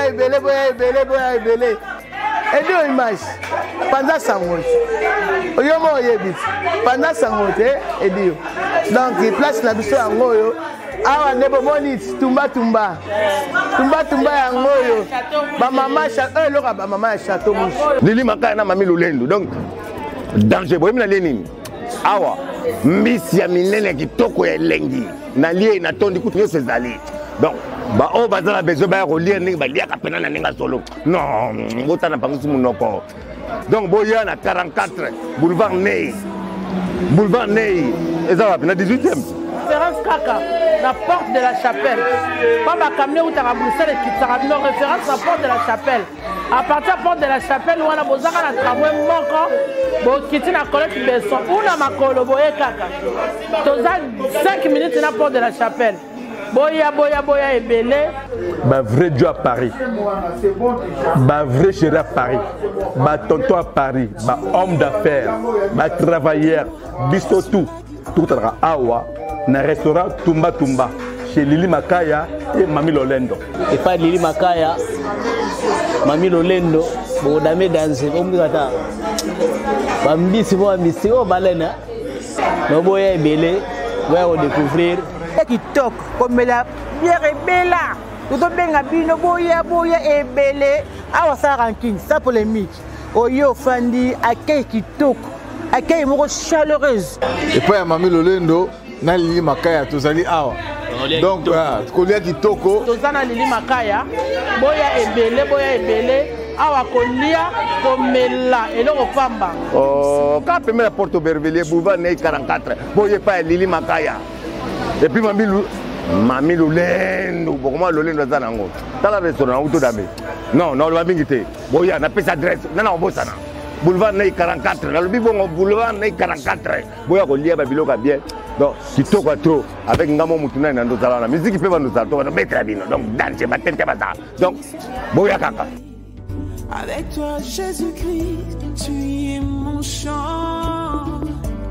ebele. Et deux images. Pendant sa route. Oyomo yebit. Pendant sa route, et Dieu. Donc, place la biso en goyo. Awa nebo monit tumba ya ngoyo. Ba mama château loka ba mama château mouche. Lili Makaya na Mami Lolendo. Donc danger boyemi na Lenin. Awa mbisi ya minene kitoko ya elengi. Na lie na tondi kutu nyose zali. Donc ba o bazala besoin ba relier ndenge ba liaka pena na ninga solo. Non, ngota na pangisi munoko. Donc boya na 44 boulevard Ney. Boulevard Ney. Ezala na 18e. Référence Kaka, la porte de la chapelle. Pas camion où tu as Bruxelles et qui t'a référence à la porte de la chapelle. À partir de la porte de la chapelle, où on a besoin de travailler bon, qui tient la collecte de son. Où on a ma coloboye Kaka. Tu as 5 minutes à la porte de la chapelle. Boya et belé. Bah vrai Dieu à Paris. Bah vrai chéri à Paris. Bah tonton à Paris. Bah homme d'affaires. Bah travailleur. Bisto tout. Tout à Awa. Dans le restaurant Tumba chez Lili Makaya et Mami Lolendo. Et pas Lili Makaya, Mami Lolendo, bon dame danser, on dit ça. Bambi c'est bon, c'est au balena. No boya belé, va découvrir. Qui toque comme la bière est belle. Tout le monde a bien boya et belé. Awa ça ranking, ça polémique. Oyo Fandi accueil qui toque, accueil mo chaleureuse. Et puis Mami Lolendo. Na Lili Makaya tozali awa. Donc kolia kitoko tozana Lili Makaya boya ebele awa kolia komela eloko pamba. Oh, quand peme la porte Aubervilliers boulevard Ney 44. Boye pas Lili Makaya. Et puis Mami Lolendo, pourquoi Lolendo za nango. Tala restaurant auto dame. Non, le mabingité. Boya na pesa adresse. Non, bosana. Boulevard Ney 44. Dans le bibon boulevard Ney 44. Boya kolia babiloka bien. Donc, qui toque trop avec Ngamo Mutuna et Nando Zala, la musique qui peut nous attendre, on va mettre la bine. Donc, danser, battre, battre. Donc, Boya Kaka. Avec toi, Jésus-Christ, tu es mon chant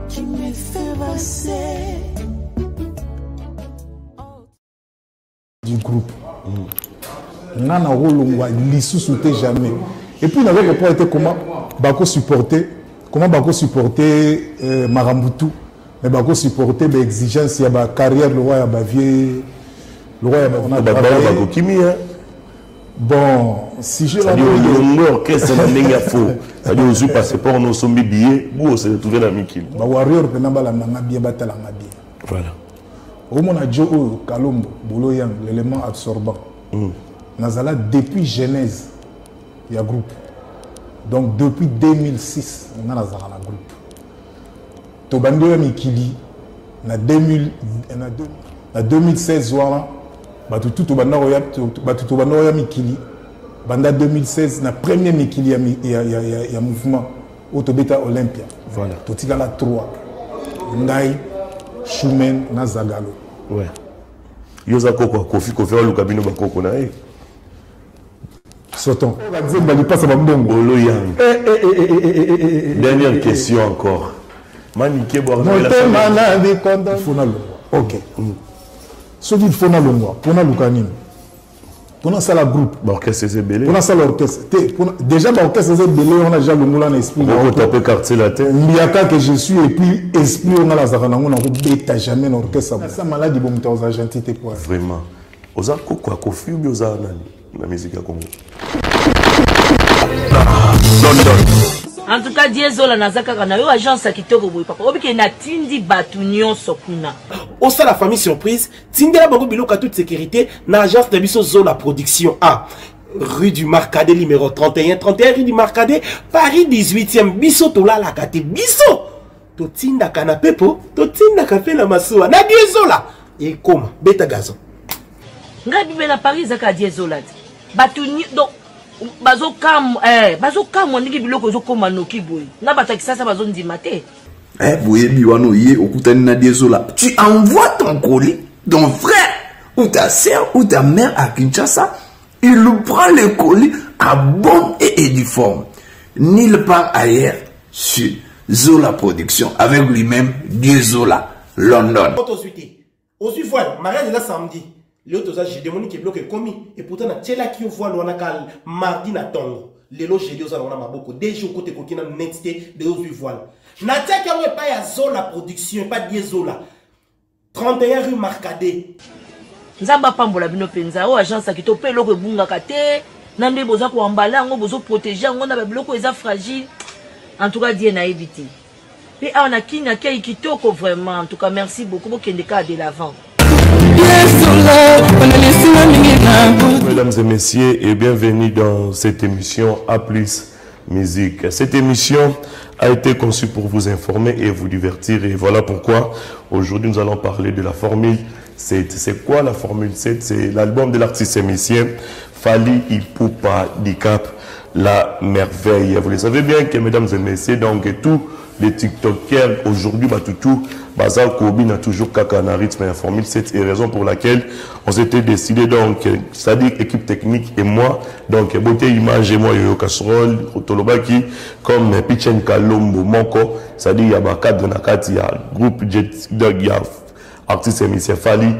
qui me fait passer. Du groupe. Nana Rolongwa, l'issue sautait jamais. Et puis, on avait pas été comment Bako supporter Marambutu. Mais bah, supporter les exigences, il y a ma carrière, le roi, il y a ma vie, le roi, on a travaillé. Bon, si je l'ai dit, l'orchestre, c'est un faux. C'est-à-dire, aussi, passeport, nous sommes billets, vous, c'est retrouvé la Mikil. Warrior, on a bien battu la Mabie. Voilà. Au moment où Joe Kalombo, Bouloyan, l'élément absorbant, Nazala, depuis Genèse, il y a groupe. Donc, depuis 2006, on a Nazala groupe. Tobando ya Mikili na 2016 wala batu tout tobanda ya Mikili banda 2016 na premier Mikili ya mouvement Otobeta Olympia. Voilà. Totika la 3 Ngai Schumann na Zagalo. Ouais. Yoza koko kofi luka bino bakoko na e. Soton. Bali passe ba mbongo. Oloyang. Dernière question encore. Manique boire il faut ok. Ce qu'il faut na longwa, pour na lukanine. Pour na sala groupe, l'orchestre c'est belé. Pour na sala orchestre. Déjà l'orchestre c'est belé, on a déjà l'ongola na esprit. On peut taper quartier la tête. Miaka que je suis et puis esprit on a la zakana on a beta jamais l'orchestre. Ça maladie bon ta aux agentité quoi. Vraiment. Oza quoi kofi ou oza nani la musique à Congo. En tout cas, Diezola Nazaka na yo agence kitoko boy papa. Obike na tindi batu nyonso kuna. Au sein de la famille surprise, tindela bango biloko toute sécurité na agence de biso Zola Production A. Rue du Marcadet numéro 31 rue du Marcadet, Paris 18e biso tola la kate biso. To tinda canapé po, to tinda café na masuwa. Na Diezola. Et comment beta gazon. Ngai bibe na Paris zaka Diezola. Batu donc bazo kam ndiki biloko zo koma noki boy na batakisa sa bazo ndima te boye biwano ye okutani na Diezola tu envoies ton colis ton frère ou ta sœur ou ta mère à Kinshasa il prend le colis à bonne et uniforme nulle part ailleurs sur Zola Production avec lui-même Diezola London. Ensuite, mariage là samedi L'autre, j'ai demandé que bloque commis. Et pourtant, na tchela qui voit le wanakal mardi na tongo. Lelo j'ai dit aux alons na maboko. Déjà côté kokina netité de aux voiles. Na tia qui a pas ya zola production, pas diesola. 31 rue Marcadet. Nzamba pambola bino penza o agence qui to pe loko bunga kate. Nande boza ko embala ngo bozo protéger ngo na ba biloko eza fragile. En tout cas Dieu na évité. Et on a qui na kei kitoko vraiment. En tout cas merci beaucoup pour qu'il de l'avant. Mesdames et messieurs, et bienvenue dans cette émission A Plus Musique. Cette émission a été conçue pour vous informer et vous divertir. Et voilà pourquoi aujourd'hui nous allons parler de la Formule 7. C'est quoi la Formule 7? C'est l'album de l'artiste émissien Fally Ipupa Dicap, La Merveille. Vous le savez bien que, mesdames et messieurs, donc tous les TikTokers aujourd'hui, Bazar Kobi n'a toujours qu'à un rythme et la Formule 7 et raison pour laquelle on s'était décidé donc, c'est-à-dire équipe technique et moi, donc beauté image et moi Yoyo Casserole, Otolobaki, comme Pichen Kalombo Moko, c'est-à-dire il y a cadre Nakati, il y a groupe Jet, il y a artiste émissien Fally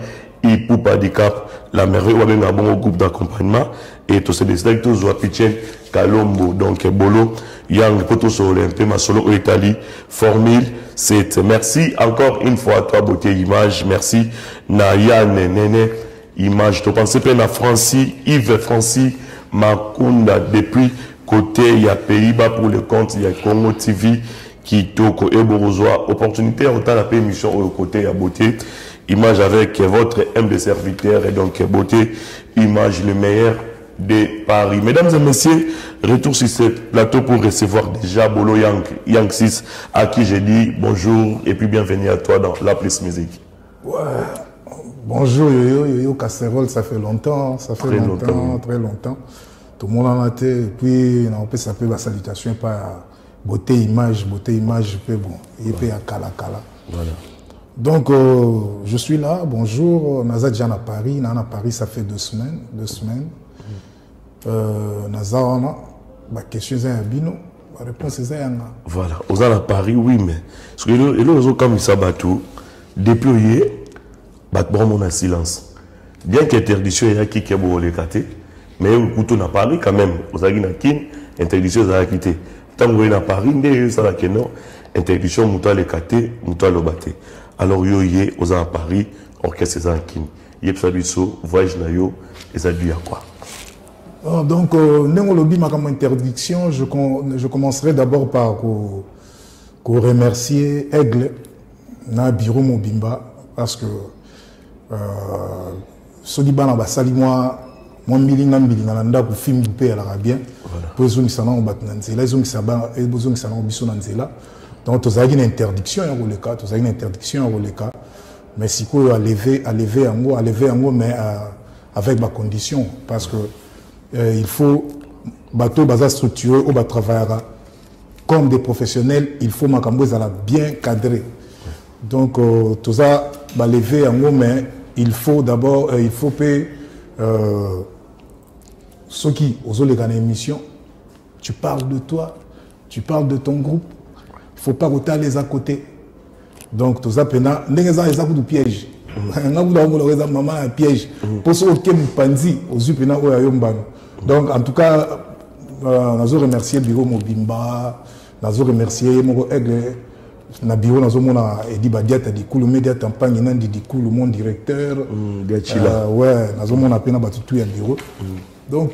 Ipupa Dicap, La Merveille, on a un bon groupe d'accompagnement et tout se décide tous à Pichen Kalombo, donc Bolo, Yang Poto Olympe, ma solo au Italie, Formule 7. Merci encore une fois à toi, beauté image. Merci, Naya Nene image. Tu penses pas à Francis, Yves Francis, Makunda, depuis côté, il y a Pays-Bas pour le compte, il y a Congo TV, qui toko et Borozoa. Opportunité, autant la émission au côté, il y a beauté image avec votre humble serviteur et donc beauté image, le meilleur de Paris. Mesdames et messieurs, retour sur ce plateau pour recevoir déjà Bolo Yang 6 à qui j'ai dit bonjour et puis bienvenue à toi dans La Plus Musique. Ouais. Bonjour Yoyo Casserole, ça fait longtemps, très longtemps. Tout le monde en a été, et puis on peut s'appeler la salutation par beauté image, puis bon, et puis à Kala. Voilà. Donc je suis là, bonjour, Naza Djan à Paris, ça fait 2 semaines. Nazarana, ma question est à Bino, ma réponse est à voilà, aux à Paris, oui, mais parce que les comme ça bateau déployé, bon en silence. Bien qu'interdiction il y a qui est beau les caté, mais au couteau n'a Paris quand même, aux agina kin, interdiction à quitter. Tant que vous à Paris, mais ça la non, interdiction mouta les caté, mouta le batté. Alors yo yé aux à Paris, orchestre ça kin. Yep sabiso, voyage na yo, et ça dit à quoi? Donc, ma interdiction, je commencerai d'abord par remercier Aigle, na Biro Mobimba, parce que Soliban a sali moi, mon milinga nanda pour film coupé à l'arabien, pour les gens qui sont en Batnanzela, les gens qui sont en Bissonanzela. Donc, tu as une interdiction en Roleka, mais si tu as levé en haut, mais avec ma condition, parce que il faut bateau bazar structuré ou travailler comme des professionnels, il faut bien cadrer. Donc tout ça va lever en haut, mais il faut d'abord payer ceux qui osent les gagner émission. Tu parles de toi, tu parles de ton groupe, il ne faut pas ôter les à côté. Donc tout ça pena les a du piège. Maman un piège. Pour ceux qui ont panzi aux upena ou ayombano. Donc, en tout cas, nous remercier le bureau Mobimba, nous remercier mon aigle, le bureau nous Edi Badiat, di Koulou Média Tampagne, di Koulou mon directeur. Ouais, nous avons peine à battre tout le bureau. Donc,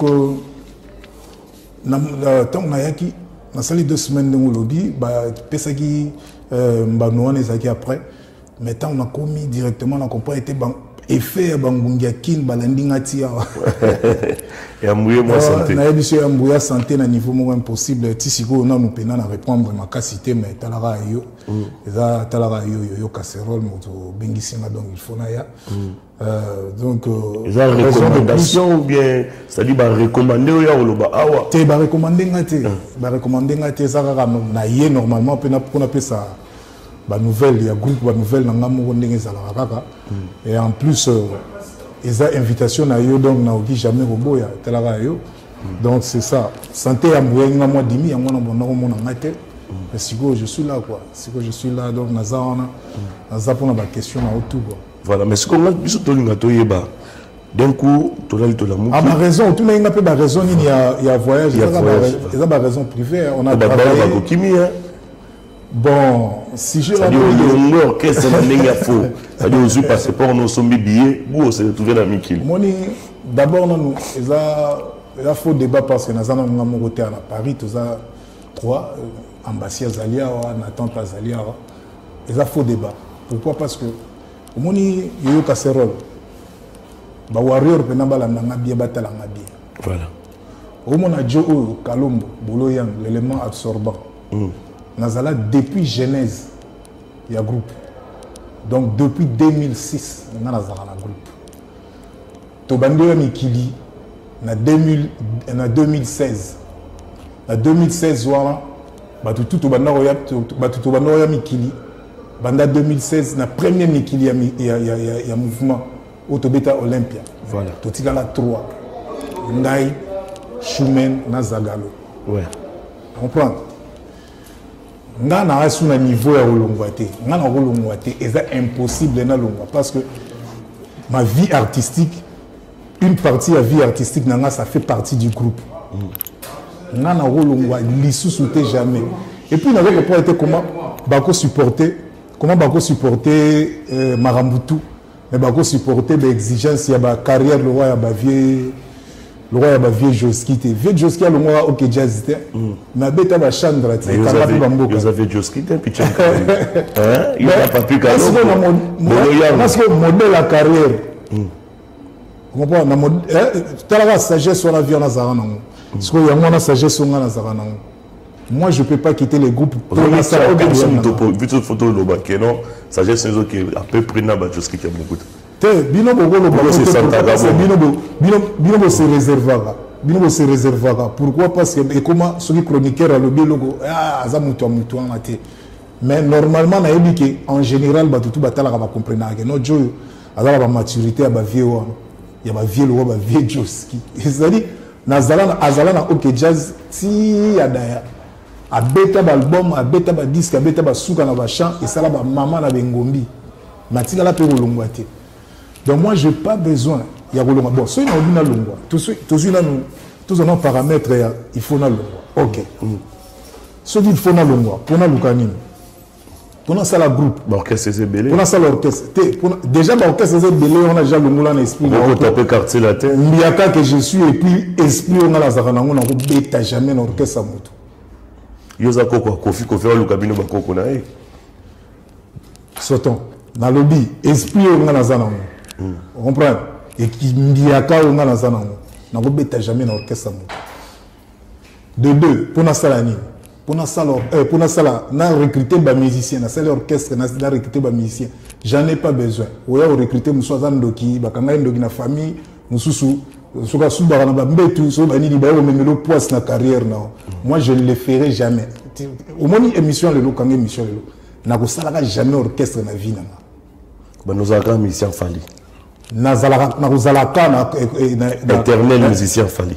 tant que yaki, na sali 2 semaines de mon lobby, pesaki, nous ezaki après, mais tant on a commis directement, on a compris été effet bangungiakin balandinga tia et amouiller moi santé na émission amouiller santé na niveau moins impossible tisiko na nous pena na répondre ma capacité mais talara yo eza talara yo casserole moto bengisinga donc il faut na ya donc eza recommandation ou bien c'est-à-dire ba recommander ya oloba awa te ba recommander ngate ça na yé normalement pena pour appeler ça nouvelle, il y a groupe nouvelle et en plus ils ont invitation à eux donc n'a dit jamais robot ya donc c'est ça santé à moi moi dimi à moi mon mais si je suis là quoi je suis là donc naza pour la question à autour voilà mais ce qu'on a biso to linga to yeba d'un coup tu as la mouki. Ah ma raison, tout le monde a pas raison, il y a voyage, il y a ma raison privée, on a travaillé. Bon, si je l'ai dit, orchestre n'a faux. C'est-à-dire aux passeport nous sommes billets, où on s'est retrouvé dans Mikil. D'abord nous il a faux débat parce que nous avons côté à Paris, tous a trois ambassades Zalia, Nathan Zalia. Il a faux débat. Pourquoi? Parce que au moins il y a casserole. Ba warrior penamba la ngabia batala ngabia. Voilà. Au moins a Joe Kalombo, Boloyang, l'élément absorbant. Nazala depuis Genèse, il y a groupe. Donc depuis 2006, on a Nazala groupe. Tobandeo Mikili, en 2016. En 2016, voilà, tout Tobandeo Mikili. Banda 2016, la première Mikili, il y a mouvement Autobeta Olympia. Voilà. Tout il y a 3. Ngaï, Choumen, Nazagalo. Ouais. Comprends? Nga na rasu na niveau ya olongwate. Nga na olongwate, c'est impossible na longwa parce que ma vie artistique, une partie de la vie artistique nanga ça fait partie du groupe. Nga na olongwa lisusu te jamais. Et puis na ko été comment bako supporter Marambutu, mais bako supporter l'exigence ya ba carrière le roi ya ba vieux Joski. Vieux Joski a le mot OK jazz. Mais beta ba Chandra te kala bamboka. Vous avez Joski te picha. Hein? Il n'a pas pu parce que modèle la carrière. Comprends na modèle tala sagesse sur la vie na zarana. Parce que yango na sagesse sur na zarana. Moi je peux pas quitter les groupes pour la salle. Vu cette photo le bakeno, sagesse qui à peu près na ba Joski qui a beaucoup. Bino se réservera. Bino se réservera. Pourquoi? Parce que comment celui chroniqueur a le bilogo mais normalement na éduqué en général batutu batala va comprendre que notre jeu a la maturité à ba vieux il y a ba vieux le ba vieux Joski. C'est-à-dire nazala azala OK jazz ti ya daya a beta ba album a beta ba disque a beta ba suka na ba chant et ça la ba maman na bengombi matika la pe rolongwate. Donc moi, je n'ai pas besoin. Il y a bon, soit il y a un longwa. Tous nos paramètres, il faut un longwa. OK. Soit il faut un longwa. Pour un lukanine. Pour ça la groupe. L'orchestre c'est belé. Pour ça l'orchestre. Déjà l'orchestre c'est belé, on a déjà le moulin esprit. On peut taper quartier la tête. Il y a qu'à que je suis et puis esprit on a la zarana on a bêta jamais l'orchestre à moto. Yoza koko kofi on lukabino ba koko na e. Sotons. Dans le lobby esprit on a la zarana. On comprend? Et qui me a on a la zarana. On a bêta jamais l'orchestre à moto. De deux, pour la salle pour la salle, na recruter des musiciens, na salle orchestre, na recruter des musiciens. J'en ai pas besoin. Ou ya recruter musoza ndoki, bakanga ndoki na famille, mususu, soka suba na mbetu, so bani di ba memelo poisse na carrière na. Moi je ne le ferai jamais. Au moins émission le lo kanga émission le lo. Na ko salaka jamais orchestre na vie na. Ba nous avons musicien Fali. Na zalaka na ko zalaka na éternel musicien Fali.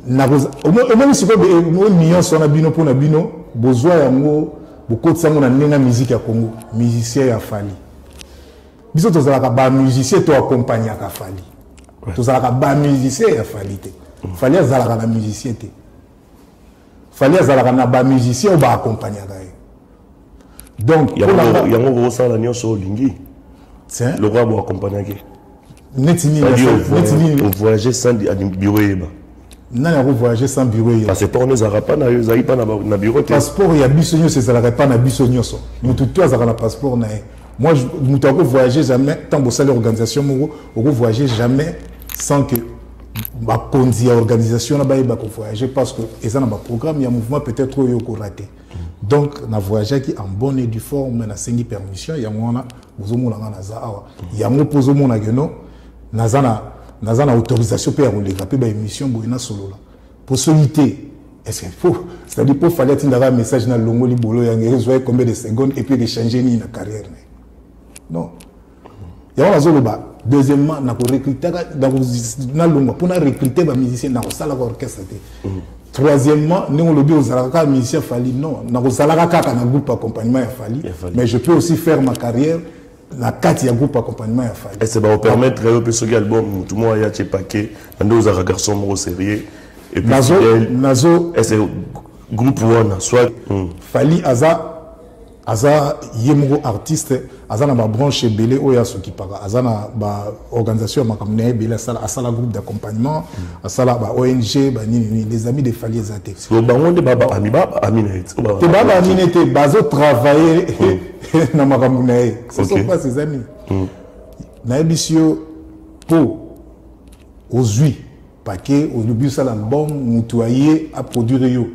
Au moins si vous millions sur la bino pour la bino besoin yango beaucoup de ça on a nenga musique ya Congo musicien ya Fali biso to zalaka ba musicien to accompagner ka Fali to zalaka ba musicien ya Fali te Fali zalaka na musicien te Fali zalaka na ba musicien ba accompagner ka donc yango go sala nyonso lingi c'est le roi ba accompagner ke netini voyager sans bureau yeba. Non, on voyager sans bureau. Passeport ne sera pas na bureau. Passeport, il y a bisogno, c'est ça pas na bisogno. Nous tout ça na passeport na. Moi, nous t'avons voyager jamais tant que ça l'organisation, on voyager jamais sans que ma condition organisation na ba voyager parce que et ça na programme, il y a un mouvement peut-être trop yoko raté. Donc, na voyager qui en bonne et due forme na sengi permission, il y a mona bozomona na za awa. Il y a mo pozomona geno nazana nazana autorisation pour les graper ba émission boina solo là pour solité est-ce qu'il faut c'est-à-dire pour fallait tindara un message na longo libolo ya ngere combien de secondes et puis de changer ni na carrière non ya on azolo ba deuxièmement na ko recruter na longo pour na recruter ba musicien na ko sala ko orchestre troisièmement nous le bio zalaka musicien Fali non na ko zalaka kaka na groupe accompagnement ya Fali mais je peux aussi faire ma carrière la carte ya groupe accompagnement ya Fali. Et ça va permettre de ce album tout le monde y a paquet nous a garçon mo sérieux et puis nazo et c'est groupe one soit Fali aza yemgo artiste aza na ba branche belé oya soki paka aza na ba organisation makamne belé asala groupe d'accompagnement asala ba ONG ba nini les amis de Fali ezate so bango de baba amina te baba amina te bazo travailler na makamne ce sont pas ses amis na ebisio po ozui paquet au début ça l'album mutuaye à produire yo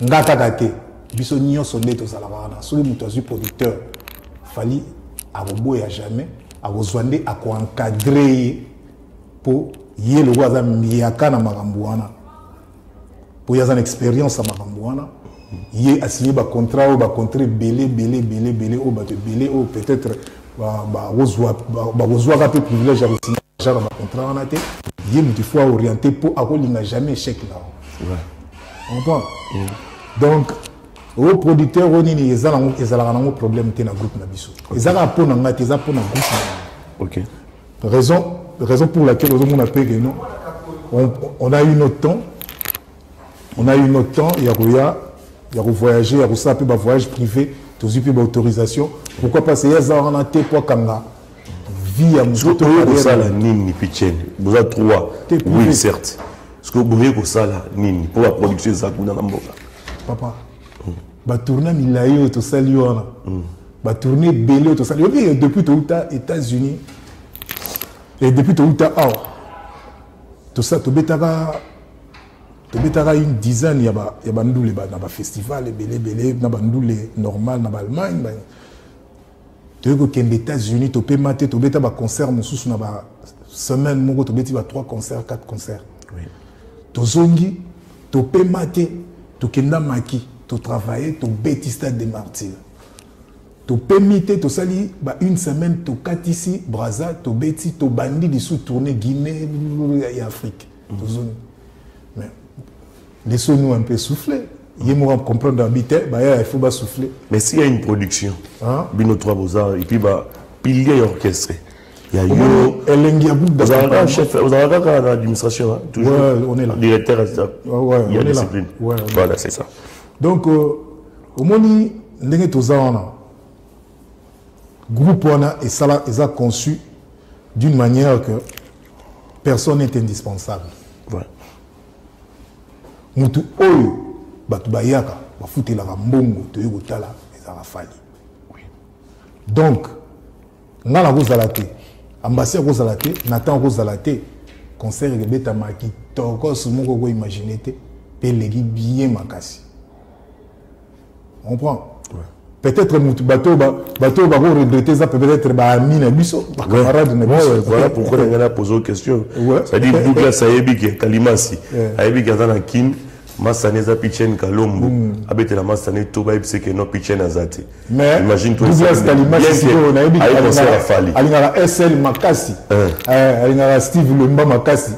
ngata kate biso nyonso nde tozala wana soki moto azwi producteur Fali akoboya jamais akozwande akoencadre ye mpo ye loko aza miyaka na makambo wana mpo ye aza na expérience ya makambo wana ye asigne bacontrat oyo bacontrat ebele oyo bato ebele oyo peut-être bakozwaka mpe privilège ya kosigne genre na bacontrat wana te ye moto faut aorienté mpo akolinga jamais échec na comprend donc au producteur on nini ezalaka nango problème te na groupe na biso ezalaka mpo na ngai te eza mpo na groupe na OK raison pour laquelle ozomona mpe ke non on a eu notre temps ya kovoyager ya kosala mpe bavoyage privé tozwi mpe baautorisation pourquoi parce que eza wana te po akanga vie ya moto kosala nini pichene boza 3 oui certes parce que boye kosala nini pour la production eza kuna na mboka papa batourne milai oyo tosali wana batourne ebele oyo tosali obi depuis touta États-Unis et depuis touta awa tobetaka une dizaine ya bandule na bafestival ebele na bandule normal na baallemagne toyei kokende États-Unis topema te tobeta baconcert mosusu na basemaine moko tobeti ba 3 concerts 4 concerts tozongi topema te tokenda maki to travailler to beti stade des martyrs to permite to sali ba une semaine to katisi Brazza to beti to bandi di sous tourner Guinée et Afrique to zone mais laissons-nous un peu souffler il me comprendre habiter bah il faut pas souffler mais s'il y a une production bino 3 beaux-arts et puis bah pilier orchestre il y a yo elengi abu vous avez un chef vous avez un administration toujours on est là directeur il y a discipline voilà c'est ça. Donc, au moment ndenge toza wana groupe wana est conçu d'une manière que personne n'est indispensable. Ouais. Mutu oyo batu bayaka bafutelaka mbongo toye kotala ezaka Fali. Oui. Donc, ngala kozala te, ambassade kozala te, Nathan kozala te, concert ebeta maki tokos moko ko imaginer te, pe legi bien makasi. On comprend. Ouais. Peut-être que bateau va regretter ça, peut-être amine biso, camarade na biso. Voilà pourquoi on a posé une question. C'est-à-dire Douglas Sayebi qui est Kalimasi, Sayebi qui est dans la kin, Massaneza Pichen Kalombo, abete la Massané Toba c'est que non Pichen Azati. Mais imagine toi Douglas Kalimasi on a eu Fali. SL Makasi. Alingara Steve Lemba Makasi.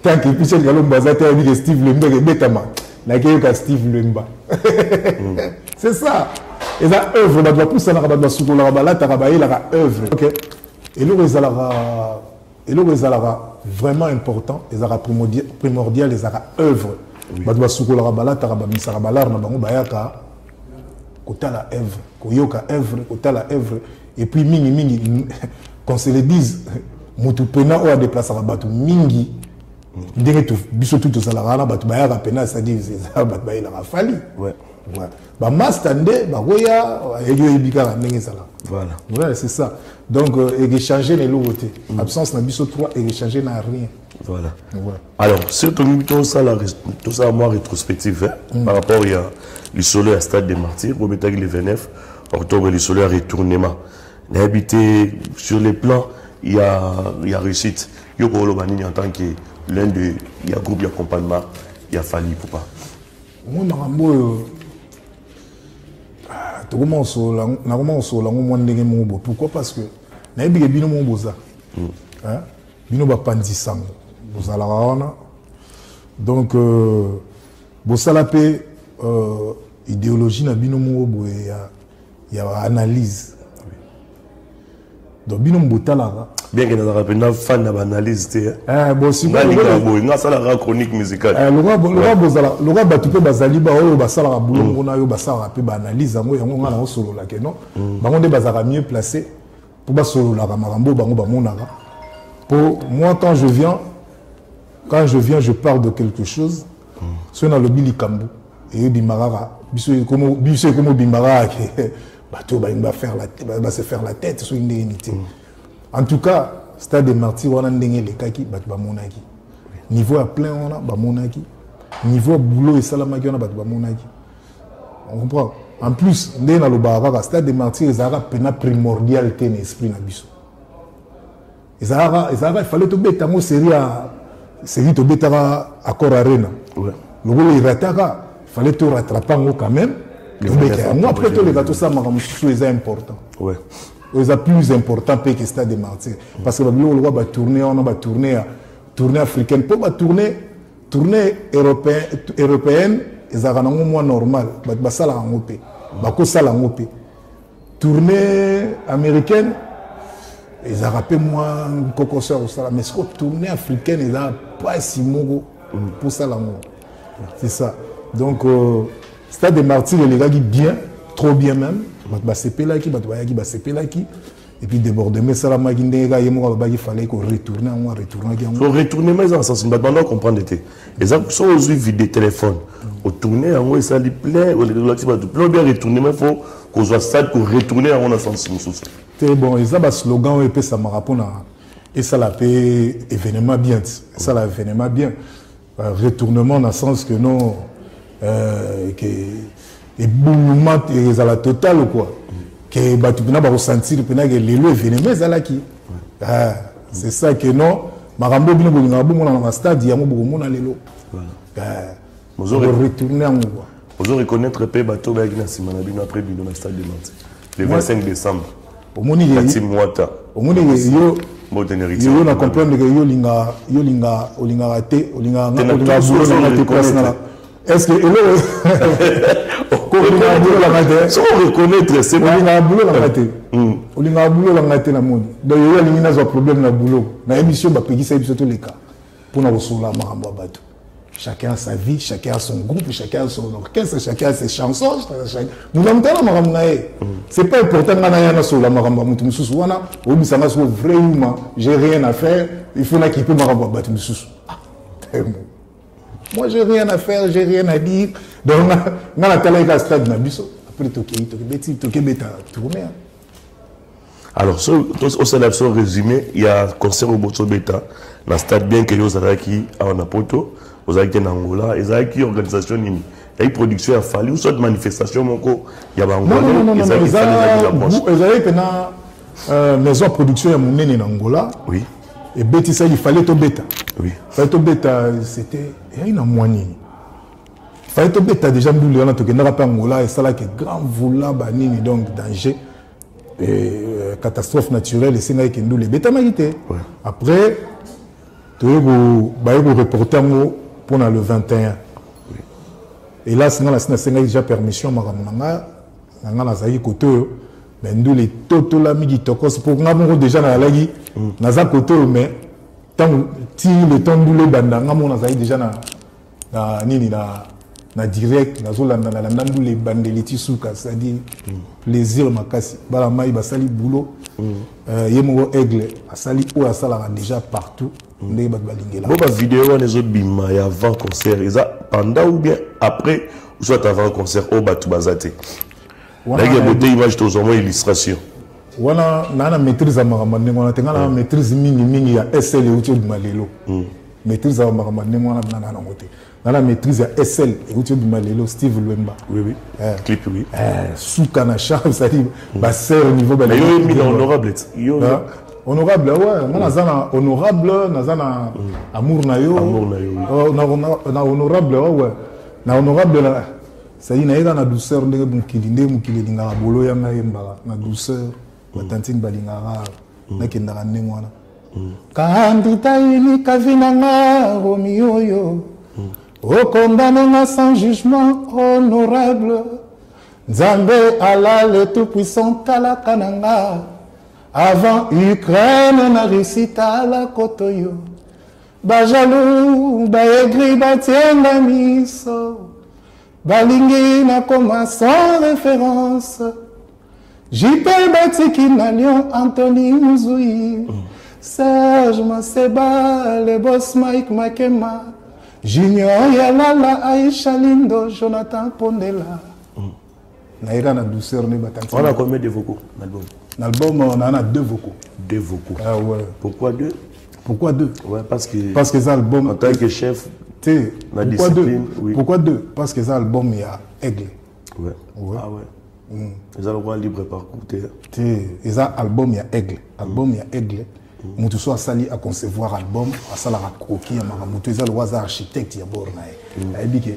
Tant que Pichen Kalombo Azati avec Steve Lemba et Betama. La gueule Steve Lemba. C'est ça. Et la œuvre, on doit pousser la œuvre. Ok. Et là, ils ont vraiment important, ils ont primordial, ils ont œuvre. On doit soukou la rabala, taraba misarabalar, na bango bayaka, kota la œuvre, koyoka œuvre, kota la œuvre. Et puis mingi, qu'on se le dise, mutu pena ou a déplacé rabatu mingi. Dès que biso tout ça la rana, batu bayaka pena, ça dit, c'est batu bayaka Fali. Ouais. Ouais. Bah mastande bah goya eyo ebika ndenge sala. Voilà. Ouais, c'est ça. Donc échanger les logotés. Absence na biso 3 et échanger n'a rien. Voilà. Ouais. Alors, surtout tout ça moi rétrospective par rapport à le solo à Stade des Martyrs, au métal le 29 octobre le solo à retournement. L'habité sur les plans, il y a réussite. Yoko Lobanini en tant que l'un de il y a groupe d'accompagnement, il y a Fali Poupa. Moi marambo pourquoi? Parce que bino donc idéologie na bino y a analyse donc bino mbotala bien que nous avons fan d'analyse bon si la chronique musicale loga batu pe bazali ba oyo basala bulongo na yo basala pe ba analyse ngo yango ngana o solo la ke non bango nde bazaka mieux placé pour ba solo la marambo bango ba monaka. Pour moi quand je viens je parle de quelque chose so na lobi likambo et di marara biso comme bimbara ke bato ba faire la se faire la tête so inde unité. En tout cas, Stade des Martyrs, on a ndenge les kaki, bat ba monaki. Niveau à plein on a ba monaki. Niveau boulot et salamaki on a bat ba monaki. On comprend. En plus, ndé na lo ba Stade des Martyrs, ezara pena primordial té na esprit na biso. Ezara il fallait to beta mo série to beta accord arena. Ouais. Le il rataka, il fallait to rattraper ngo quand même. Moi après to les gâteaux ça m'a c'est important. Ouais. C'est plus important que Stade des Martyrs. Parce que le roi va tourner, on va tourner africaine. Pour tourner européenne, ils ont un moins normal. Ça la ngopé. Bako ça la ngopé. Tournée américaine, ils ont rappelé moins cocoseur au ça. Mais ce que tournée africaine, ils ont pas si mogo pour ça la ngopé. C'est ça. Donc Stade des Martyrs, les gars qui bien, trop bien même. Et puis débordement ça la il fallait qu'on retourne faut retourner mais en sens maintenant comprendre était exact sont aux vidéos téléphone au tourner en ça lui plaît ou le bien retourner mais faut qu'on soit stade pour retourner en un sens c'est bon et ça va slogan et puis ça me rappelle et ça la fait événement bien ça la événement bien retournement dans le sens que non que et boulement et à la totale ou quoi que batupina va ressentir pena que les lois viennent mais à la qui c'est ça que non marambo bino bolinga bo mona na stade ya mo bo mona lelo vous retourner en quoi vous reconnaître pe bato ba gina simana bino après bino na stade de Nantes le 25 décembre au moni yo mo teneritie yo na comprendre que yo linga raté olinga est-ce que on reconnaître c'est pas un boulot la maté on a un boulot la maté la monde donc il y a éliminer un problème na boulot na émission ba pegi ça tous les cas pour na ressoula marambo bato chacun a sa vie chacun a son groupe chacun a son orchestre chacun a ses chansons nous l'entendons marambo nae c'est pas important na ya na sola marambo mutu mususu wana obisanga so vrai humain j'ai rien à faire il faut na qui peut marambo bato mususu moi, j'ai rien à faire, j'ai rien à dire. Donc, on a la stade Nabiso. Après, Toké Beta tourné. Alors, au sélection résumé, il y a concert au Boto Beta, dans le stade bien que vous avez qui à Onapoto, vous avez qui en Angola, ils avez qui organisation nini. Il y a une production à Fali, ou soit de manifestation, il y a Angola, ils avaient une maison de production à Angola. Oui. Et Betty, ça, il fallait tout bêta. Oui. Il fallait tout bêta, c'était. Il y a une moignée. Il fallait tout bêta déjà, nous, on a tout pas Angola, et ça là, qui est grand voula, banini, donc danger. Et catastrophe naturelle, et c'est là que nous, les bêta magité. Après, tu vas reporter pour le 21. Et là, c'est déjà permission, on a côté. Mais nous, les totos là, pour nous, déjà, dans la lagi, nous avons côté, mais tant le temps de le banda, nous avons déjà na direct, nous avons les bandelitis souka, c'est-à-dire plaisir, makasi, balamaï, basali boulot, yemo aigle, asali ou asala déjà partout. Bon, la vidéo, les autres bima, il y a 20 concerts, pendant ou bien après, ou soit avant concert, au Batou Bazate. Là, il y a des images de son illustration. On a maîtrise à Maramane, on a maîtrise mini à SL et autour de Malélo. Maîtrise à Maramane, on a maîtrise à SL et autour de Malélo, Steve Luemba. Oui, oui. Clip, oui. Soukanacha, ça dit, basser au niveau de la. Il y a mis honorable. Honorable, ouais. Honorable, amour nayo. Amour nayo. Honorable, ouais. Honorable, ça y est, na douceur de mukili linga bolo yanga yembala na douceur batantine balingara na kendara nengwana kandita ini kavinanga romioyo o condamné sans jugement honorable Nzambe Allah le tout puissant kala kananga Avant Ukraine na Russie tala kotoyo. Ba jaloux, ba aigri, ba tienda miso. Balingi na koma sans référence. JP Batiki na Lyon, Anthony Mouzoui. Serge Maseba, le boss Mike Makema. Junior Yalala, Aïcha Lindo, Jonathan Pondela. Naïra na douceur ne battant. On a combien de vocaux l'album? L'album, on en a 2 vocaux. 2 vocaux. Ah ouais. Pourquoi 2? Pourquoi 2? Ouais, parce que ces albums. En tant que chef, la discipline. Oui. Pourquoi 2? Parce que ces albums, il y a Aigle. Ouais. Ah ouais. Les albums libre parcours. Les albums, il y a Aigle. Album, il y a Aigle. Moutou soit sali à concevoir album, à ça la croquis, à Maramutu, les albums architecte, il y a Bornaï. Il dit que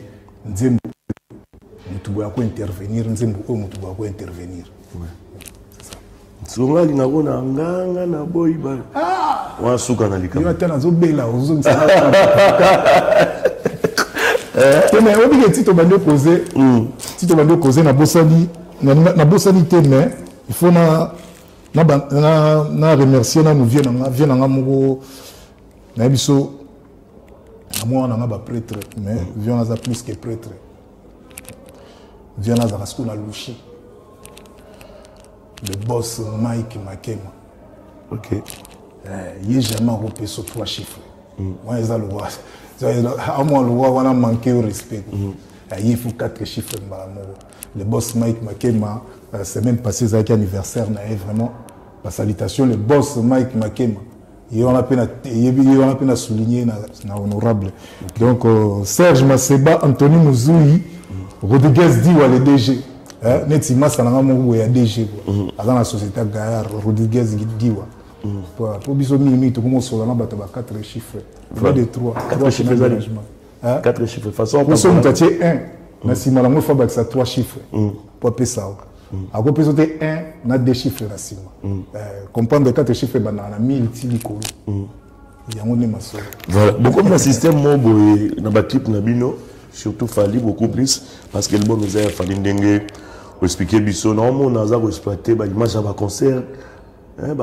Nzembo, Moutou doit intervenir, Nzembo, Moutou doit intervenir. Songa linako na nganga na boyba. Wa suka na likama. Yo tena zo bela ozo nsala. Mais on dit que si tu vas causer na bosani te mais il faut na remercier na nous vient na moko na biso na moi na ba prêtre mais vient na plus que prêtre. Vient na za parce qu'on a louché. Le boss Mike Makema. Ok. Il n'est jamais repéré sur 3 chiffres. Moi, ils ont le roi. À moi, le roi, on a manqué au respect. Il faut 4 chiffres. Le boss Mike Makema, c'est même passé avec anniversaire. Vraiment, la salutation. Le boss Mike Makema. Il on a peine à souligner, honorable. Donc, Serge Maseba, Anthony Mouzoui, Rodriguez Diwa, le DG. Netima Sanangamou et DG. Dans la société Gaillard, Rodriguez Diwa. Pour biso minimi, tout le monde sur la 4 chiffres. Pas de 3. 4 chiffres d'engagement. 4 chiffres. Façon. Pour ça, on a 1. Mais si on a fait ça 3 chiffres. Pour appeler ça. À quoi peut 1, on a 2 chiffres. Comprendre 4 chiffres, on a 1000 tilicolo. Il y a un masso. Voilà. Beaucoup de système mobile, dans le clip Nabino, surtout Fali beaucoup plus, parce que le bon nous a fallu expliquer biso normalement on a exploité l'image à concert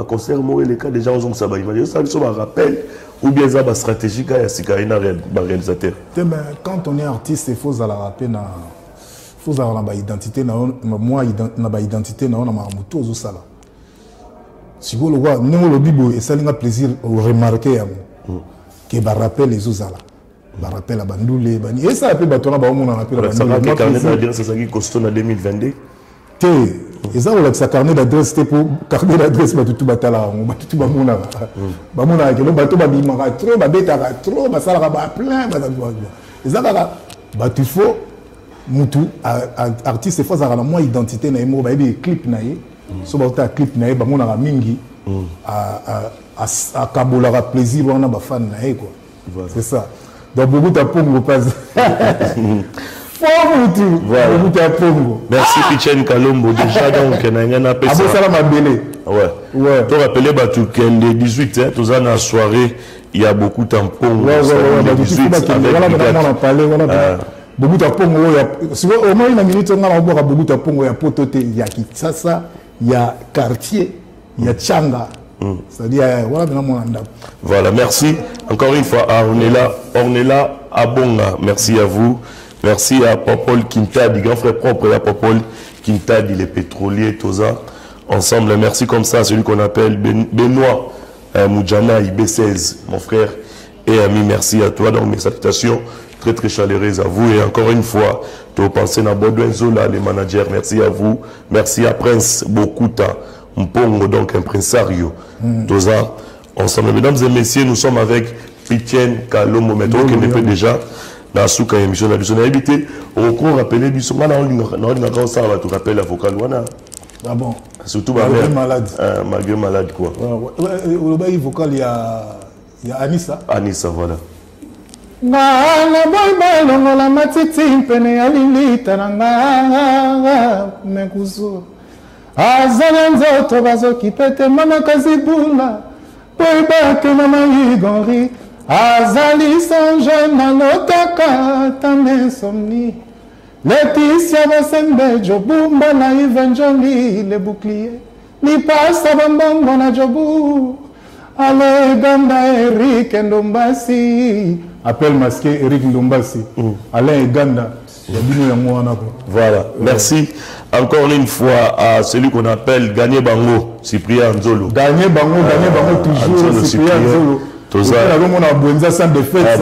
concert moi les cas déjà on ça image ça ça rappel ou bien ça stratégique à Sikaina réalisateur. Mais quand on est artiste il faut la rappeler na faut avoir la identité na moi na identité na on a mamuto zo sala si vous le voyez nous le bibo et ça a plaisir au remarquer que ba rappel les osala ba rappel à Bandoulé bani et ça appelle batona ba on a rappel à ça va que carnet d'adresse ça qui costaud en 2022 té et ça on a ça carnet d'adresse c'était pour carnet d'adresse ba tout batala on ba tout ba mona que le bateau ba bimaka trop ba betaka trop ba sala ba plein ba et ça ba tu faut mutu artiste faut ça la moi identité na mo ba bi clip na ye so ba ta clip na ye ba mona mingi à kabola plaisir on a ba fan na ye quoi c'est ça. Donc, beaucoup de Pongo passe. Merci Pichen Kalombo. Déjà, donc, on a appelé ça. Ouais. Tu rappelles, le 18, tu as une soirée, il y a beaucoup de tampons. Le 18, beaucoup de Pongo. Au moins une minute, on a beaucoup de Pongo. Il y a Potote, il y a Kitsasa, il y a Cartier, il y a Tchanga. C'est-à-dire, voilà, merci. Encore une fois, on est là à Bonga. Merci à vous. Merci à Popol Quintadi, grand frère propre, et à Popol Quintadi, les pétroliers, tout ça. Ensemble, merci comme ça à celui qu'on appelle Benoît Moudjana, IB16, mon frère et ami. Merci à toi. Donc, mes salutations très très chaleureuses à vous. Et encore une fois, tu pensez à Baudouin Zola, les managers. Merci à vous. Merci à Prince Bokuta. Mpongo, donc impresario. Doza, ensemble. Mesdames et messieurs, nous sommes avec Pichen Kalombo, mais donc il est déjà dans la souka émission. On a évité, au cours, rappeler du son. On a ça, tu rappelles l'avocat. Ah bon? Surtout malgré malade. Malgré malade, quoi. Au bail vocal, il y a Anissa. Anissa, voilà. Ngala boy balongo la matiti pene ya lilita na ngala mekuzo. Azali nzoto bazokipe te mama kazibula po ibake na maigori azali songe na lotaka tame somni Laetitia Basembe Jobumba na Evangelie le bouclier Lipasa bambongo na jobu. Ale Ganda Eric Ndombasi. Appel masqué Eric Ndombasi. Alain Ganda. Voilà, merci encore une fois à celui qu'on appelle Gagné Bango, Cyprien Nzolo. Gagné Bango toujours, Cyprien Nzolo. Tout ça. On a Bonza sans défaite.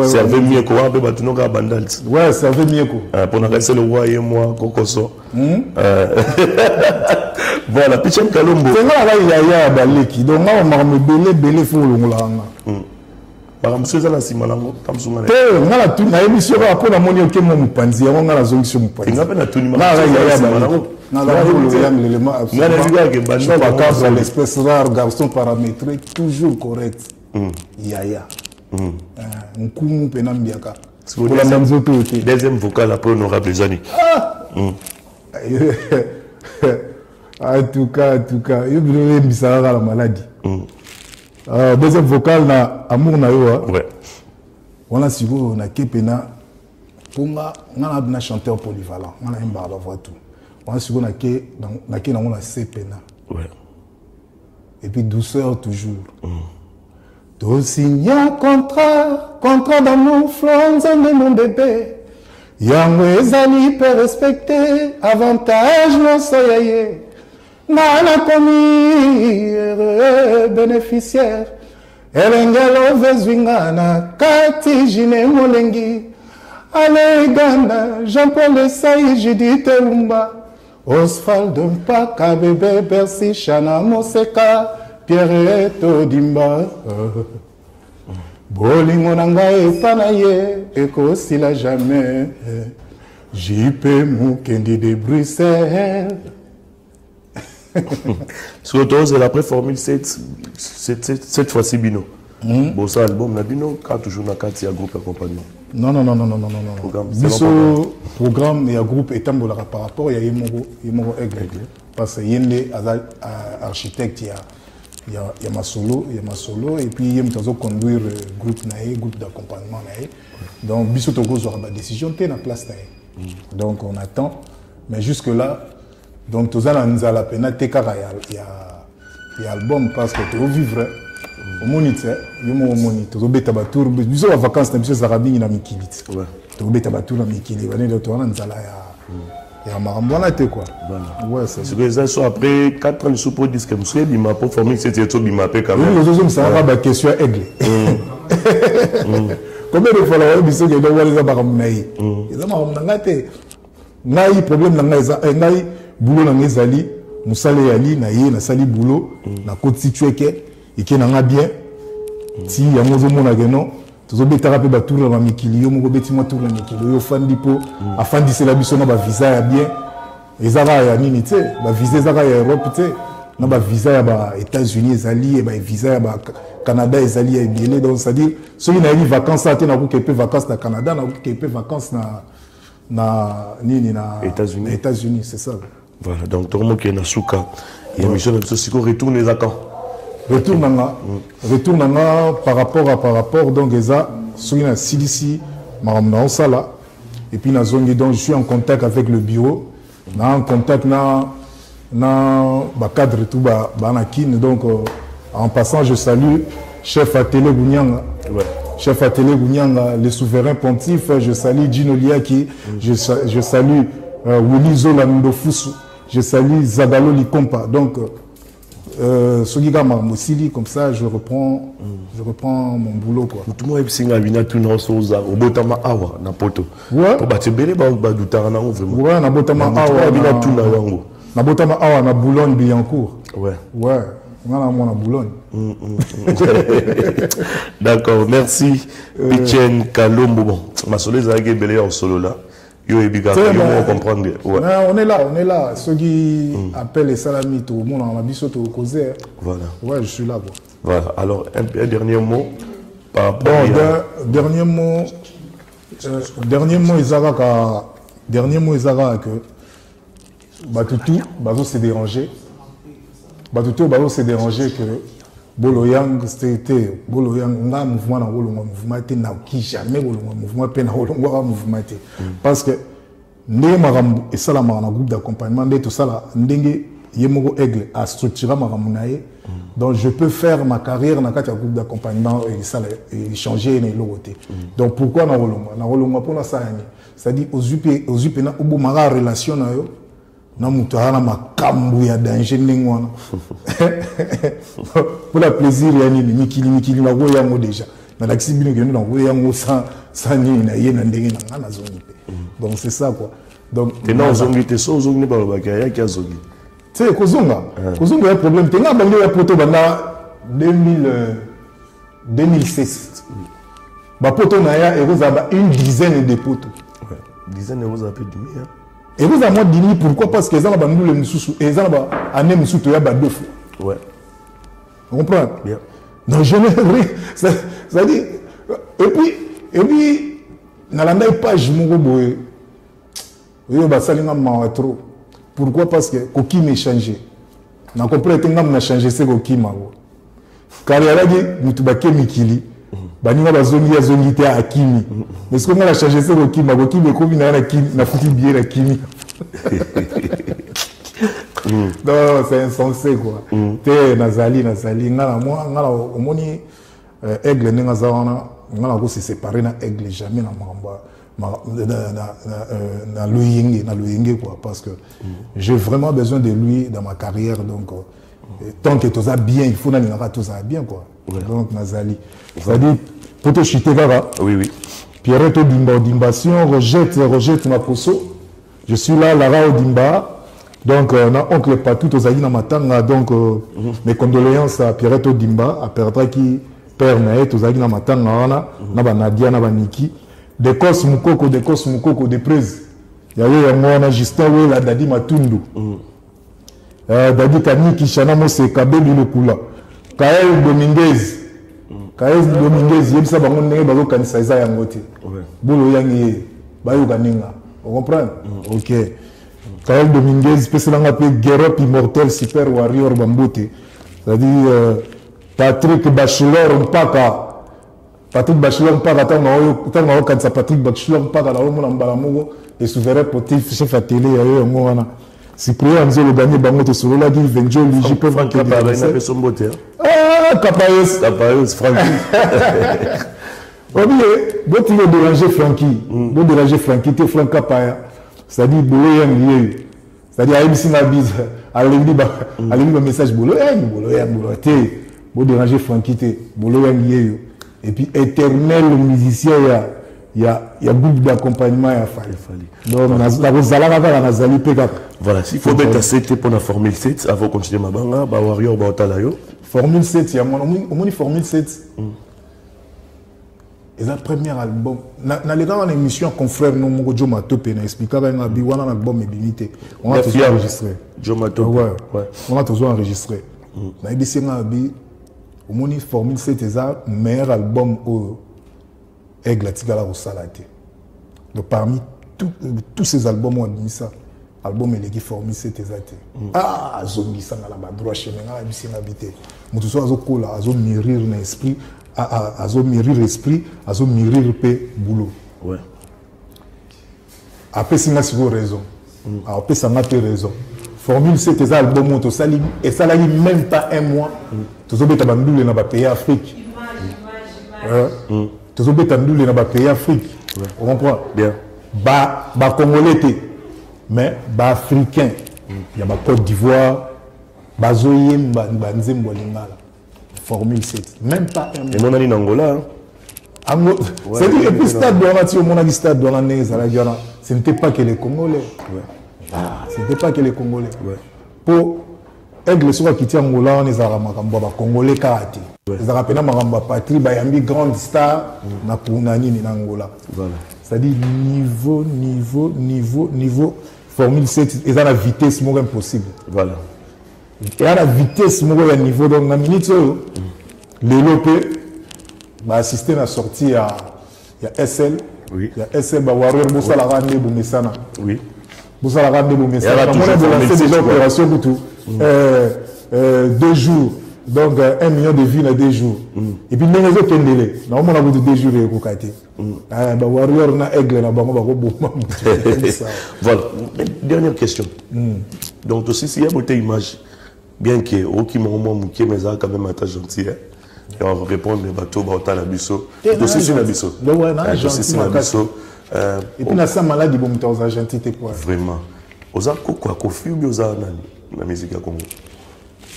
Servez mieux quoi, on peut pas bandal. Ouais, servez mieux quoi. Pour nous rester le roi et moi, Kokoso. Voilà, Pichem Kalombo. C'est là il y a Baleki. Donc on m'a me belé faut le ngolanga. Monsieur Zala Simanango, comme souvent. On a tout, na émission après la monnaie qui m'a mupanzi, on a la solution mupanzi. Il n'a pas tout numéro. Je pas l'espèce rare, garçon paramétré, toujours correct. Yaya. Un coup mon penambiaka. Deuxième vocal après on aura besoin. En tout cas, il y a bizarre la maladie. Deuxième vocal na amour na yo. Ouais. On a suivi on a kepena ponga on a un chanteur polyvalent. On a un barbe voix tout. On a suivi on a sepena. Ouais. Et puis douceur toujours. To signer contrat d'amour flonze de mon bébé. Yango ezali pe respecter avantage non soyaye. Nana commis bénéficiaire Elengelo vezwingana Kati jine molengi Ale Ganda Jean-Paul Saï Judith Lumba Oswald Mpaka Bébé Bercy Chana Moseka Pierre Todimba Bolingo nanga epana ye Ekosila jamais JP Mukendi de Bruxelles. Surtout, c'est l'après Formule 7, cette fois-ci Bino. Bon, ça, album, Bino, quand toujours dans 4 groupe d'accompagnement. Non. Programme et un groupe étambola par rapport, il y a Yemoro Aigle. Parce qu'il y a un architecte, il y a ma solo, et puis il y a un conduire groupe d'accompagnement. Donc, Bissot Togo aura ma décision, tu es dans la place. Donc, on attend. Mais jusque-là, donc tout ça nous a la peine il y a album parce que tu vivre au moniteur tu beta batour biso va vacances na biso zarabi na mikili tu beta batour na mikili bane de toi na zala ya marambona te quoi ouais c'est que ça soit après 4 ans de support disque monsieur bima pour former c'était tout bima pe quand même oui les autres ça va ba question aigle combien de fois la biso que doit les abaramai ils ont marambona te ngai problème na ngai boulot na ngezali musale yali na ye na sali boulot na côte situé ke et na nga bien ti ya mozo mona geno tozo betara pe batour na mikili yo moko beti mo tour na mikili yo fandi po afandi c'est la biso na ba visa ya bien ezara ya nini te ba visa ezara ya Europe te na ba visa ya ba États-Unis ezali et ba visa ya ba Canada ezali ya bien donc c'est à dire ceux qui na eu vacances à te na ko ke pe vacances na Canada na ko ke pe vacances na nini na États-Unis c'est ça. Voilà, donc tout le monde qui est dans Souka, il y a mission de ce qu'on retourne les accords. Retourne par rapport, donc, sur une CDC, Maramna Osala, et puis dans zone donc je suis en contact avec le bureau, en contact dans cadre tout donc en passant je salue chef atelier Gounyanga. Ouais. Chef atelier Gounyanga, le souverain pontife, je salue Gino Liaki, je salue Willy Zola Ndofusu, je salue Zadalo Likompa. Donc, Sogiga Marmosili, comme ça, je reprends mon boulot. Tout le monde est venu tout le monde au Botama Awa, Napoto. Ouais. Pour battre Bélé, du Tarana, vraiment. Ouais, na Botama Awa. Na Botama Awa, na Boulogne-Billancourt. Ouais. Ouais. On a mon à Boulogne. D'accord, merci. Etienne Kalombo. Bon, ma soleil Zagé Bélé en solo là. Yo et Biga, on comprend. Ouais. On est là. Ceux qui appellent les salami, tout le monde en abisso, tout causé. Voilà. Ouais, je suis là. Quoi. Voilà. Alors, un dernier mot par rapport dernier mot, Isara, que Batutu, Bazo s'est dérangé. Bazo s'est dérangé que Boloyang, c'était Boloyang, on a un mouvement dans le mouvement, n'a qui jamais le mouvement, mouvement. Parce que ndenge makambo esalamaka na groupe d'accompagnement nde tosala ndenge ye moko aigle a structuré makambo na ye. Donc je peux faire ma carrière dans le groupe d'accompagnement et changer les côtés. Donc pourquoi na rolonga pour la ça c'est-à-dire aux UP na ubu mara relation na yo na mutara makambu ya danger ningwana. Pour la plaisir ya ni mikili na go yango déjà. Na l'axi bino gendo na go yango sans ni na ye na ndenge na na zone. Donc c'est ça quoi. Donc tena ozongi te so ozongi ba ba kaya ki azongi. C'est Kozonga. Kozonga a un problème. Tu as un poteau dans 2016. Le poteau a une dizaine de poteaux. Dizaine de vous avez dit. Et vous avez dit pourquoi? Parce que les gens ont les moussous. Et les gens ont les moussous 2 fois. Ouais. Vous comprenez? Bien. Donc je n'ai rien. Ça dit. Et puis, dans la page, je me dis, trop. Pourquoi? Parce que Koki m'a changé. Je comprends que je changé, c'est Koki m'a. Car il a dit, Moutubake Mikili, Baninga Bazongi a zongi à Kimi. Mais ce qu'on a changé, c'est Koki m'a. Koki m'a commis na foutu bien la Kimi. Non, c'est insensé quoi. T'es Nazali. Moi, au moni, aigle n'est pas séparé na aigle jamais na mamba. Dans le quoi, parce que j'ai vraiment besoin de lui dans ma carrière. Donc, tant que tout ça bien, il faut que tout ça bien. Quoi. Ouais. Donc, Nazali. C'est-à-dire, pour te chuter, oui. Pierrette Dimba, si on rejette ma poso, je suis là, Lara Odimba. Donc, on a oncle Patou, Tozali na matanga. Donc, mes condoléances à Pierrette Dimba, à Pertra qui perd Nae, Tozali na matanga, na Nadia, na Niki. Des cos Moukoko, des prises. Il y a eu un Justin Wela, Dadi Matundu. Dadi Kani Kishana Mose, Kabeli Lokula. Kael Dominguez. Il y a ça, Bango Kanisa Yangote. Bolo Yangi, Bayo Ganinga. Vous comprenez? Ok. Kael Dominguez, spécialement appelé Guerrop Immortel, Super Warrior Bambote. C'est-à-dire Patrick Bachelor Mpaka. Patrick Bachelor Mpaka, Patrick Bachelor Mpaka, et souverain potif, chef à télé, Cyprien Anzo le gagné Bangote sur la ville, Venjo, Ligi, peut Franck Kapayos, son beauté. Ah, Kapayos, Francky. Bon, tu veux déranger Francky. Bon, déranger Francky, tu es Franck Kapaya. C'est-à-dire, Bolo Yang, c'est-à-dire, Aïbisi Nabiz, Alémi, message Bolo Yang, bon, déranger Francky, Bolo Yang, et puis, éternel musicien, il y a groupe d'accompagnement à faire. Donc, voilà, s'il faut mettre à 7 pour la Formule 7, avant de continuer ma banga, Warrior, Baotalayo. Formule 7, il y a mon Formule 7. Et le premier album, dans les grandes émissions, confrère, nous avons Joe Matope, on a expliqué qu'il y a un album limité. On a toujours enregistré. Joe Matope. On a toujours enregistré. On a dit que Formule 7 est le meilleur album au Aigle Tigala au Salaté. Donc parmi tous ces albums, on a mis ça. L'album est Formule 7 exact. Ah, Zombie, ça n'a pas droit chez moi, il y a habité. Mais tout ça, il y a mûrir l'esprit, il y a mûrir l'esprit, il y a mûrir le boulot. Ouais. Après, c'est une raison. Après, ça n'a pas raison. Formule 7 est album, et ça n'a même pas un mois. Tout ça, c'est un pays Afrique. Tout ça, c'est un pays Afrique. On comprend? Bien. Congolais, mais africain. Il y a Côte d'Ivoire, Formule 7. Même pas un mois. Et mon ami Angola. C'est-à-dire, et puis, stade de la ce n'était pas que les Congolais. Ce n'était pas que les Congolais. Pour Aigle soit quitté Angola, on est à Congolais karaté. Les Arabes n'ont patrie, il y a une grande star na Angola. C'est-à-dire niveau Formule 7, ils ont la vitesse impossible. Voilà. Et à la vitesse à niveau donc la minute les lopés va assister à la sortie il y a SL. Oui. Il y a SL Warrior Bossa la rande Boumessana. Oui. Bossa la rande Boumessana. On a lancé déjà l'opération pour tout. 2 jours. Donc, 1 million de vues dans 2 jours. Et puis, nous avons fait un délai. Nous avons fait 2 jours de Kokate. Warrior, na aigle, na bango, Voilà. Dernière question. Donc, aussi, s'il y a une image, bien que, qui m'a manqué, mais ça, quand même, un gentil. Et on va répondre, les bateaux, bateaux, nabisso. Aussi, c'est nabisso. Aussi, c'est nabisso. Et puis, nous malade, bon, nous avons gentil, quoi. Vraiment. Oza quoi, Kofi ou Oza la musique à Congo?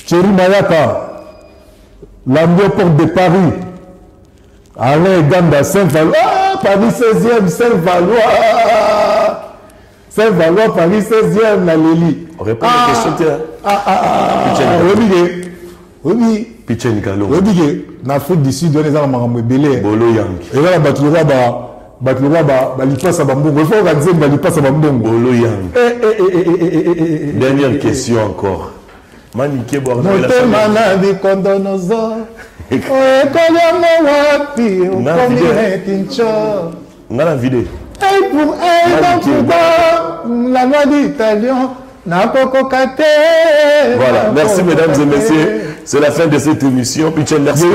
Thierry Mayaka. L'ambiance porte de Paris. Alain Ganda, Saint-Valois, Paris 16e, Saint-Valois. Saint-Valois, Paris 16e, la Léli. On répond à la question, tiens. Oui. Piché Nikalo. Oui, en Afrique du Sud, on est dans le Belé. Bolo Yang. Et là, il passe à Bambongo. Il faut organiser il passe à Bambongo. Bolo Yang. Dernière question encore. Maniké Bordeaux. On a la vidéo. Voilà, merci mesdames et messieurs. C'est la fin de cette émission. Pichel, merci.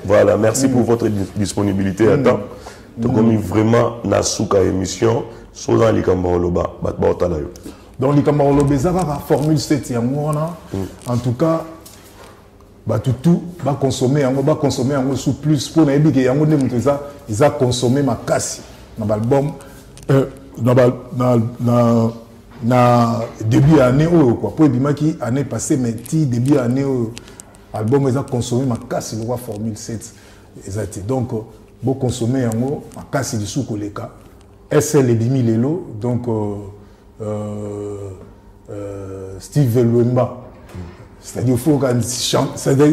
Voilà, merci pour votre disponibilité à temps. Donc, vraiment, Nasuka émission. Soza Likambaoloba, Batbaotalayo. Donc, Likambaoloba, ça va Formule 7. En tout cas, tout va consommer sous plus pour les big et ils ont consommé ma casse dans l'album dans début année quoi pour bimaki année passée mais début année album ils ont consommé ma casse le roi Formule 7 exact donc bon consommer ma casse du sous koleka SL et Bimi Lelo donc Steve Luemba. C'est-à-dire qu'il faut qu'on chante, c'est-à-dire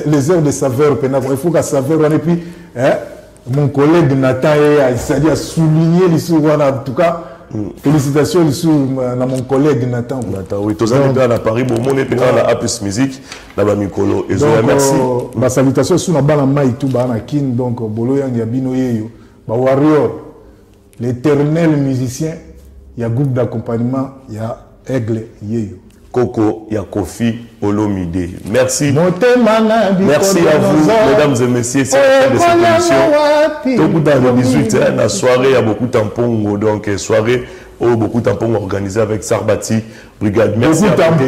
les heures de saveur, il faut qu'on saveur, et puis mon collègue Nathan, c'est-à-dire souligner les en tout cas, félicitations à mon collègue Nathan. Nathan, oui, tous les gars à Paris, bon, mon épée à la Apus Musique, là-bas, Mikolo, et merci. Ma salutation sur la Balama et tout, Banakin, donc, Bolo Yang Yabino Yeyo, Warrior, l'éternel musicien, il y a groupe d'accompagnement, il y a Aigle Yeyo. Coco Yakofi Olomide. Merci. Merci à vous, mesdames et messieurs. C'est la fin de cette émission. Tout dans le 18, la soirée, il y a beaucoup de tampons. Donc, soirée, beaucoup de tampons organisés avec Sarbati, Brigade. Merci à vous.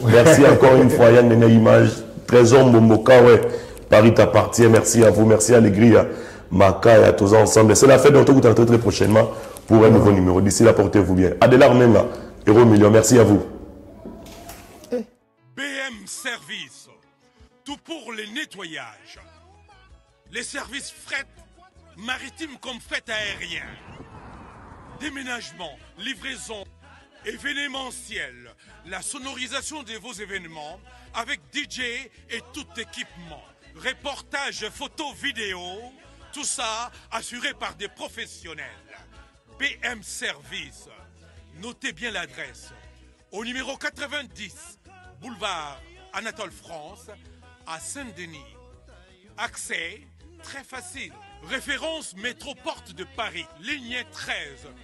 Merci encore une fois, Yann Nene Image. Trésor Momboka, ouais. Paris t'appartient. Merci à vous. Merci à l'Aigria, Maka et à tous ensemble. C'est la fête dont vous très prochainement pour un nouveau numéro. D'ici là, portez-vous bien. Adélar Menga, Héros Million. Merci à vous. BM Service, tout pour les nettoyages. Les services fret, maritimes comme fret aérien. Déménagement, livraison, événementiel. La sonorisation de vos événements avec DJ et tout équipement. Reportage, photo, vidéo. Tout ça assuré par des professionnels. BM Service. Notez bien l'adresse. Au numéro 90. Boulevard Anatole France, à Saint-Denis. Accès très facile. Référence métro Porte de Paris, ligne 13,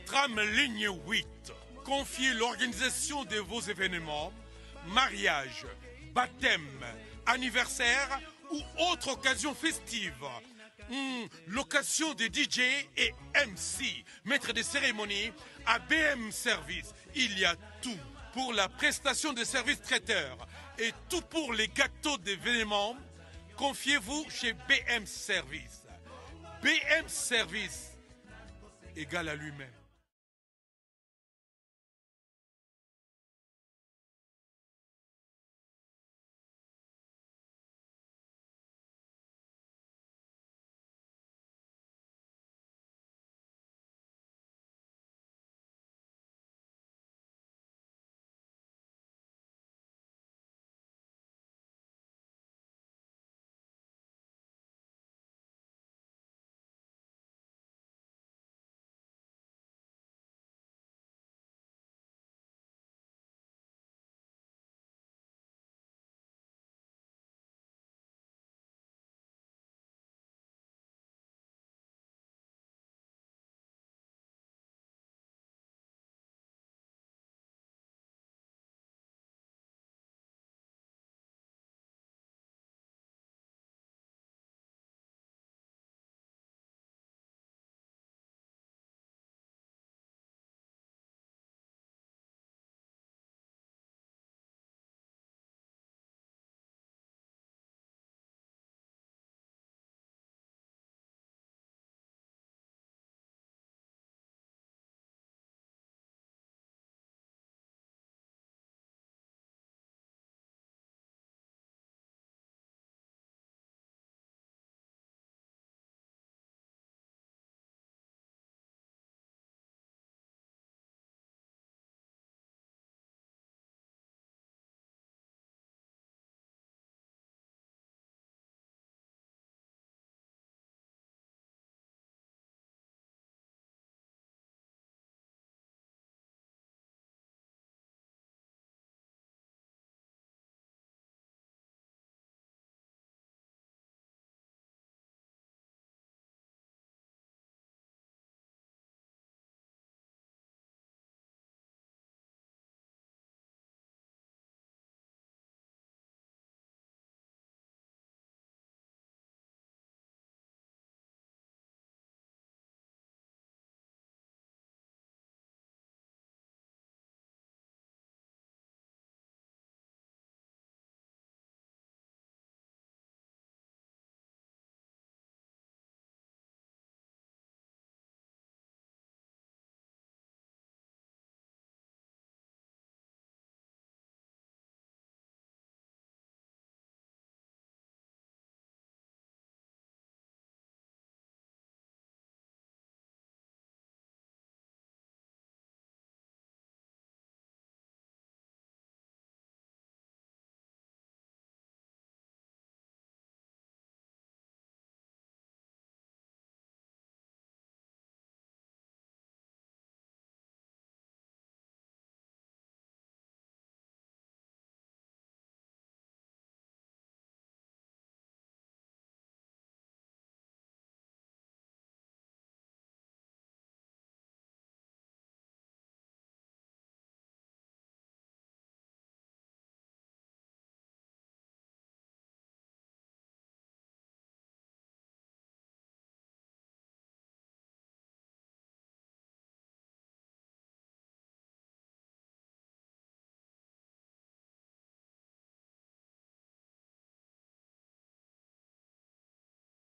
tram ligne 8. Confiez l'organisation de vos événements, mariage, baptême, anniversaire ou autre occasion festive. Location de DJ et MC, maître de cérémonie à BM Service. Il y a tout. Pour la prestation de services traiteurs et tout pour les gâteaux d'événements, confiez-vous chez BM Service. BM Service égale à lui-même.